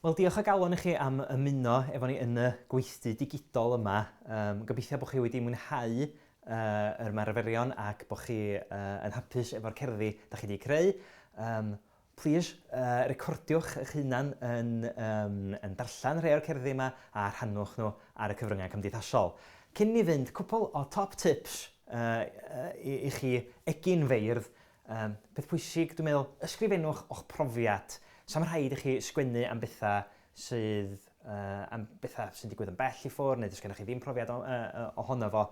Wel, diolch o galon i chi am ymuno efo ni yn y gweithdy digidol yma. Gobeithio bod chi wedi mwynhau yr ymarferion ac bod chi yn hapus efo'r cerddi da chi wedi creu. Please, recordiwch eich hunan yn darllen rhai o'r cerddi yma a rhannwch nhw ar y cyfryngau cymdeithasol. Cyn ni fynd, cwpl o top tips i chi egin feirdd. Beth pwysig, dwi'n meddwl, ysgrifennwch o'ch profiad. Sa'n rhaid i chi sgwennu am bethau sydd sy'n digwydd yn bell i ffwrdd, neu does gennych chi ddim profiad ohono fo.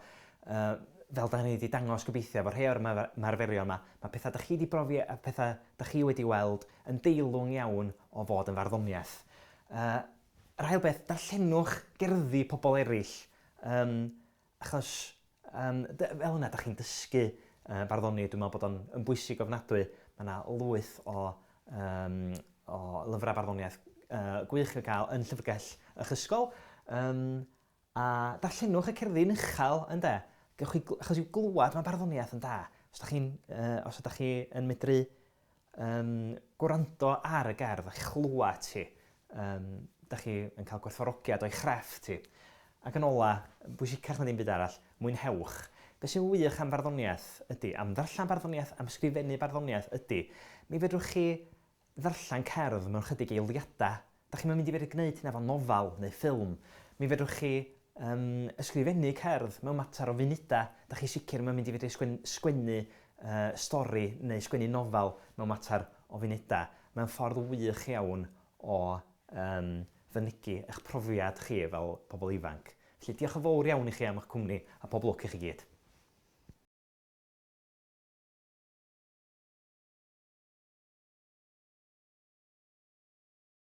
Fel da ni wedi dangos gobeithio efo rhai o'r ymarferion yma, mae pethau da chi wedi brofi a pethau da chi wedi weld yn deilwng iawn o fod yn farddoniaeth. Yr ail beth, darllenwch gerddi pobl eraill, achos fel yna da chi'n dysgu barddoni, dwi'n meddwl bod o'n bwysig ofnadwy. Mae yna lwyth o lyfrau barddoniaeth gwych i gael yn llyfrgell eich ysgol. A darllenwch y cerddi'n uchel, ynde? Achos i'w glwad mae barddoniaeth yn da. Os ydych chi yn medru gwrando ar y gerdd a chlwad ti, ydych chi yn cael gwerthfawrogiad o'i chrefft ti. Ac yn ola, bwysicach na ddim byd arall, mwynhewch. Be sy'n wych am barddoniaeth ydy, am ddarllen barddoniaeth, am sgrifennu barddoniaeth ydy, mi fedrwch chi ddarllen cerdd mewn chydig eiliadau. Da chi'n mynd i fedru gwneud hynna fel nofal neu ffilm. Mi fedrwch chi ysgrifennu cerdd mewn mater o funudau. Da chi sicr yn mynd i fedru sgwennu stori neu sgwennu nofal mewn mater o funudau. Mae'n ffordd wych iawn o fynegu eich profiad chi fel pobl ifanc. Felly diolch yn fawr iawn i chi am eich cwmni a pob lwc i chi gyd.